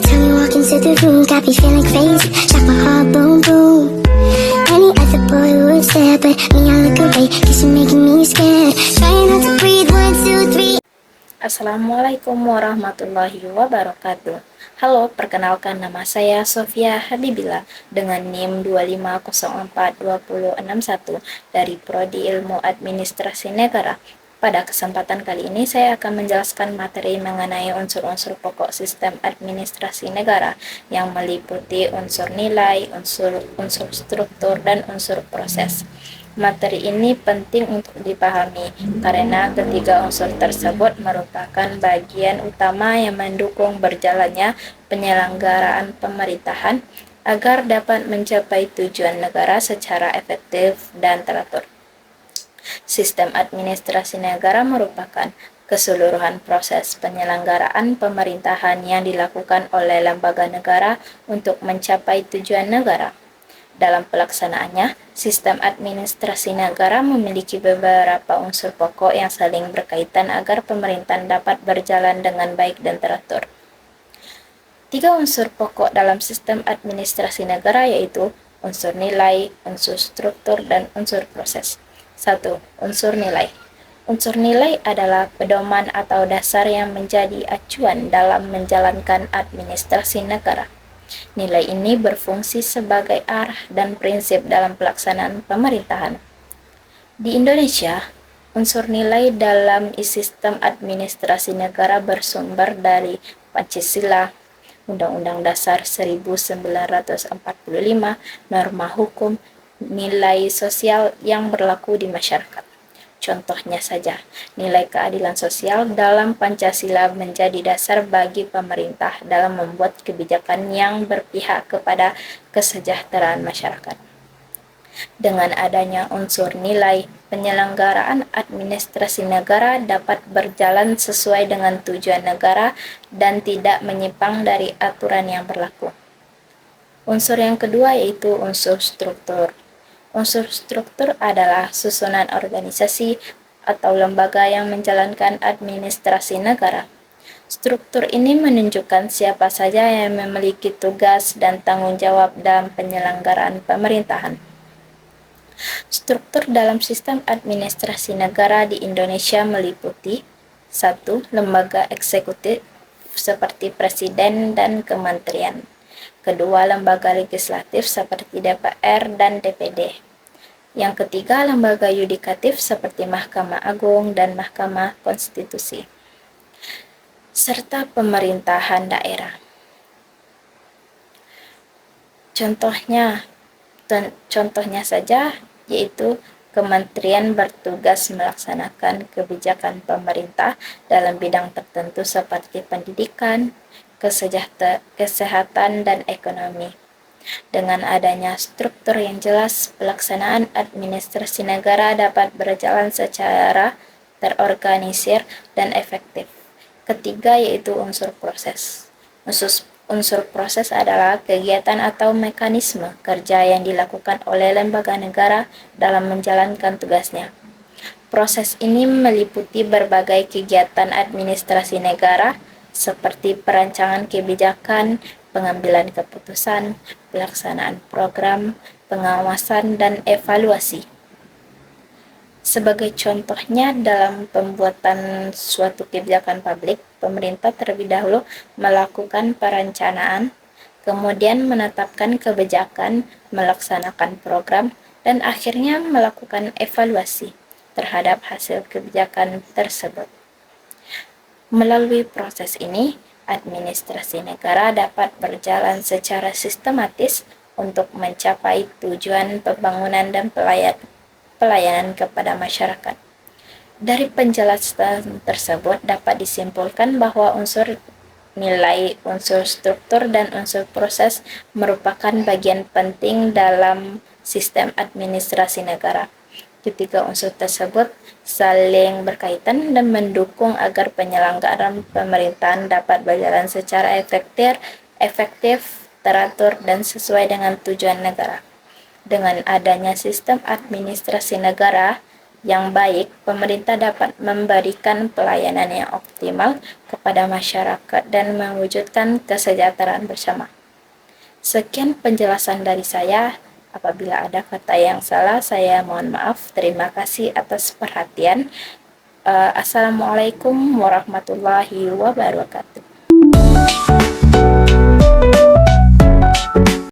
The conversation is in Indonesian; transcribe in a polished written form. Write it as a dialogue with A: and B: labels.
A: time you walk into the room, got me feeling crazy, shot my heart boom boom. Any other boy would stare, but me I look away, cause you're making me scared. Trying not to breathe, 1, 2, 3.
B: Assalamualaikum warahmatullahi wabarakatuh. Halo, perkenalkan nama saya Sofia Habibila dengan NIM 2504261 dari Prodi Ilmu Administrasi Negara. Pada kesempatan kali ini saya akan menjelaskan materi mengenai unsur-unsur pokok sistem administrasi negara yang meliputi unsur nilai, unsur struktur, dan unsur proses. Materi ini penting untuk dipahami karena ketiga unsur tersebut merupakan bagian utama yang mendukung berjalannya penyelenggaraan pemerintahan agar dapat mencapai tujuan negara secara efektif dan teratur. Sistem administrasi negara merupakan keseluruhan proses penyelenggaraan pemerintahan yang dilakukan oleh lembaga negara untuk mencapai tujuan negara. Dalam pelaksanaannya, sistem administrasi negara memiliki beberapa unsur pokok yang saling berkaitan agar pemerintahan dapat berjalan dengan baik dan teratur. 3 unsur pokok dalam sistem administrasi negara yaitu unsur nilai, unsur struktur, dan unsur proses. 1. Unsur nilai. Unsur nilai adalah pedoman atau dasar yang menjadi acuan dalam menjalankan administrasi negara. Nilai ini berfungsi sebagai arah dan prinsip dalam pelaksanaan pemerintahan. Di Indonesia, unsur nilai dalam sistem administrasi negara bersumber dari Pancasila, Undang-Undang Dasar 1945, norma hukum, nilai sosial yang berlaku di masyarakat. Contohnya saja, nilai keadilan sosial dalam Pancasila menjadi dasar bagi pemerintah dalam membuat kebijakan yang berpihak kepada kesejahteraan masyarakat. Dengan adanya unsur nilai, penyelenggaraan administrasi negara dapat berjalan sesuai dengan tujuan negara dan tidak menyimpang dari aturan yang berlaku. Unsur yang kedua yaitu unsur struktur. Unsur struktur adalah susunan organisasi atau lembaga yang menjalankan administrasi negara. Struktur ini menunjukkan siapa saja yang memiliki tugas dan tanggung jawab dalam penyelenggaraan pemerintahan. Struktur dalam sistem administrasi negara di Indonesia meliputi 1. Lembaga eksekutif seperti presiden dan kementerian. Kedua, lembaga legislatif seperti DPR dan DPD. Yang ketiga, lembaga yudikatif seperti Mahkamah Agung dan Mahkamah Konstitusi. Serta pemerintahan daerah. Contohnya saja yaitu kementerian bertugas melaksanakan kebijakan pemerintah dalam bidang tertentu seperti pendidikan, kesehatan, dan ekonomi. Dengan adanya struktur yang jelas, pelaksanaan administrasi negara dapat berjalan secara terorganisir dan efektif. Ketiga yaitu unsur proses. Unsur proses adalah kegiatan atau mekanisme kerja yang dilakukan oleh lembaga negara dalam menjalankan tugasnya. Proses ini meliputi berbagai kegiatan administrasi negara seperti perancangan kebijakan, pengambilan keputusan, pelaksanaan program, pengawasan, dan evaluasi. Sebagai contohnya, dalam pembuatan suatu kebijakan publik, pemerintah terlebih dahulu melakukan perencanaan, kemudian menetapkan kebijakan, melaksanakan program, dan akhirnya melakukan evaluasi terhadap hasil kebijakan tersebut. Melalui proses ini, administrasi negara dapat berjalan secara sistematis untuk mencapai tujuan pembangunan dan pelayanan kepada masyarakat. Dari penjelasan tersebut dapat disimpulkan bahwa unsur nilai, unsur struktur, dan unsur proses merupakan bagian penting dalam sistem administrasi negara. Ketiga unsur tersebut saling berkaitan dan mendukung agar penyelenggaraan pemerintahan dapat berjalan secara efektif, teratur, dan sesuai dengan tujuan negara. Dengan adanya sistem administrasi negara, yang baik, pemerintah dapat memberikan pelayanan yang optimal kepada masyarakat dan mewujudkan kesejahteraan bersama. Sekian penjelasan dari saya. Apabila ada kata yang salah, saya mohon maaf. Terima kasih atas perhatian. Assalamualaikum warahmatullahi wabarakatuh.